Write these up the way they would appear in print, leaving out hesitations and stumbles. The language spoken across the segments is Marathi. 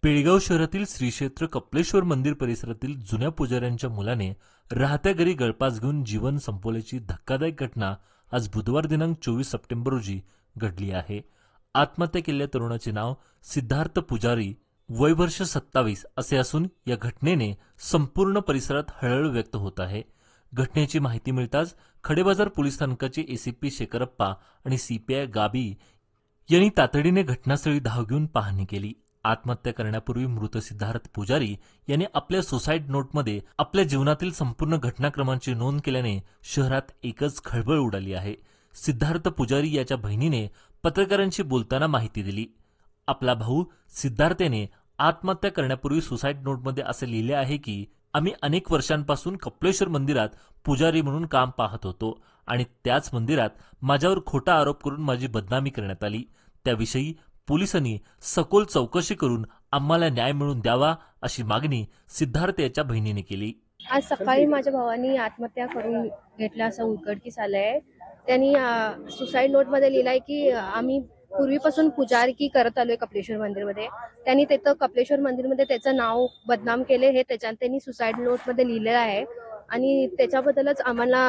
बेळगाव शहरातील श्री क्षेत्र कपिलेश्वर मंदिर परिसरातील जुन्या पुजाऱ्यांच्या मुलाने राहत्या घरी गळफास घेऊन जीवन संपवल्याची धक्कादायक घटना आज बुधवार दिनांक 24 सप्टेंबर रोजी घडली आहे. आत्महत्या केलेल्या तरुणाचे नाव सिद्धार्थ पुजारी, वय वर्ष 27 असे असून या घटनेने संपूर्ण परिसरात हळहळ व्यक्त होत आहे. घटनेची माहिती मिळताच खडेबाजार पोलीस स्थानकाचे एसीपी शेखरप्पा आणि सीपीआय गाबी यांनी तातडीने घटनास्थळी धाव घेऊन पाहणी केली. आत्महत्या करण्यापूर्वी मृत सिद्धार्थ पुजारी यांनी आपल्या सुसाईड नोटमध्ये आपल्या जीवनातील संपूर्ण घटनाक्रमांची नोंद केल्याने शहरात एकच खळबळ उडाली आहे. सिद्धार्थ पुजारी याच्या बहिणीने पत्रकारांशी बोलताना माहिती दिली. आपला भाऊ सिद्धार्थ याने आत्महत्या करण्यापूर्वी सुसाईड नोटमध्ये असे लिहिले आहे की, आम्ही अनेक वर्षांपासून कपिलेश्वर मंदिरात पुजारी म्हणून काम पाहत होतो आणि त्याच मंदिरात माझ्यावर खोटा आरोप करून माझी बदनामी करण्यात आली. त्याविषयी पोलिसांनी सखोल चौकशी करून आम्हाला न्याय मिळवून द्यावा अशी मागणी सिद्धार्थ याच्या बहिणीने केली. आज सकाळी माझ्या भावानी आत्महत्या करून घेतला असं उघडकीस आलंय. त्यांनी सुसाईड नोटमध्ये लिहिलंय की आम्ही पूर्वीपासून पुजारकी करत आलोय कपिलेश्वर मंदिरमध्ये. त्यांनी तिथं कपिलेश्वर मंदिरमध्ये त्याचं नाव बदनाम केले हे त्यांनी सुसाईड नोटमध्ये लिहिलेलं आहे आणि त्याच्याबद्दलच आम्हाला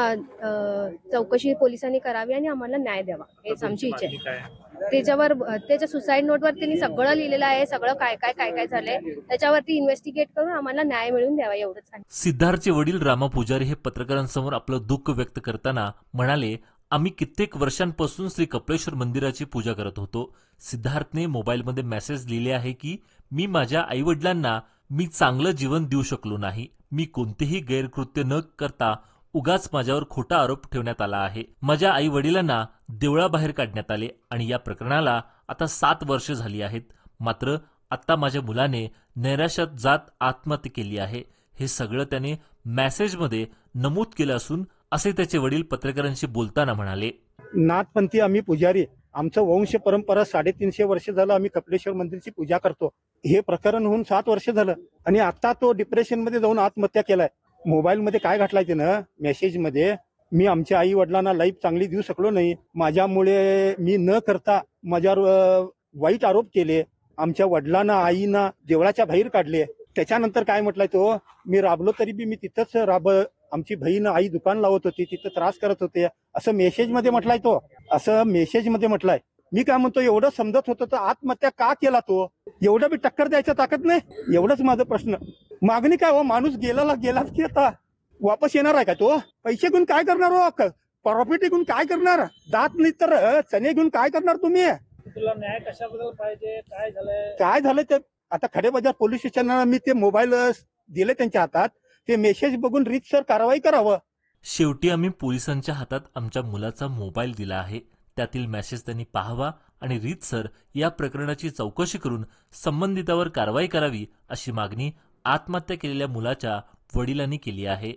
चौकशी पोलिसांनी करावी आणि आम्हाला न्याय द्यावा हेच आमची इच्छा आहे. त्याच्यावर त्याच्या सुसाईड नोटवर त्यांनी सगळं लिहिलेलं आहे, सगळं काय काय झालंय त्याच्यावरती इन्व्हेस्टिगेट करून आम्हाला न्याय मिळवून द्यावा एवढंच आहे. सिद्धार्थचे वडील रामा पुजारी हे पत्रकारांसमोर आपलं दुःख व्यक्त करताना म्हणाले, आम्ही कित्येक वर्षांपासून श्री कपिलेश्वर मंदिराची पूजा करत होतो. सिद्धार्थने मोबाईलमध्ये मेसेज लिहिले आहे की, मी माझ्या आईवडिलांना मी चांगलं जीवन देऊ शकलो नाही. मी कोणतेही गैरकृत्य न करता उगाच माझ्यावर खोटा आरोप ठेवण्यात आला आहे. माझ्या आई वडिलांना देवळाबाहेर काढण्यात आले आणि या प्रकरणाला आता 7 वर्ष झाली आहेत. मात्र आता माझ्या मुलाने नैराश्यात जात आत्महत्या केली आहे. हे सगळं त्याने मेसेजमध्ये नमूद केलं असून असे त्याचे वडील पत्रकारांशी बोलताना म्हणाले. नाथपंथी आम्ही पुजारी, आमचं वंश परंपरा 350 वर्ष झालं आम्ही कपिलेश्वर मंदिरची पूजा करतो. हे प्रकरण होऊन 7 वर्ष झालं आणि आता तो डिप्रेशनमध्ये जाऊन आत्महत्या केलाय. मोबाईलमध्ये काय घातलाय त्यानं मेसेजमध्ये, मी आमच्या आई वडिलांना लाईफ चांगली देऊ शकलो नाही, माझ्यामुळे मी न करता माझ्यावर वाईट आरोप केले, आमच्या वडिलांना आईना देवळाच्या बाहेर काढले. त्याच्यानंतर काय म्हटलाय तो, मी राबलो तरी बी मी तिथंच आमची बहीण आई दुकान लावत होती, तिथं त्रास करत होते असं मेसेजमध्ये म्हटलाय तो. असं मेसेजमध्ये म्हटलाय. मी काय म्हणतो, एवढं समजत होतं तर आत्महत्या का केला तो? एवढं बी टक्कर द्यायचं ताकद नाही? एवढंच माझा प्रश्न. मागणी काय हो, माणूस गेलाच की आता वापस येणार आहे का तो? पैसे घेऊन काय करणार हो? प्रॉपर्टी घेऊन काय करणार? दात नाही तर चणे घेऊन काय करणार तुम्ही? तुला न्याय कशाबद्दल पाहिजे? काय झालं ते आता खडेबाजार पोलीस स्टेशनला मी ते मोबाईल दिले त्यांच्या हातात, ते मेसेज बघून रीतसर कारवाई करावं. शेवटी आम्ही पोलिसांच्या हातात आमच्या मुलाचा मोबाईल दिला आहे. त्यातील मेसेज त्यांनी पाहावा आणि रीतसर या प्रकरणाची चौकशी करून संबंधितावर कारवाई करावी अशी मागणी आत्महत्या केलेल्या मुलाच्या वडिलांनी केली आहे.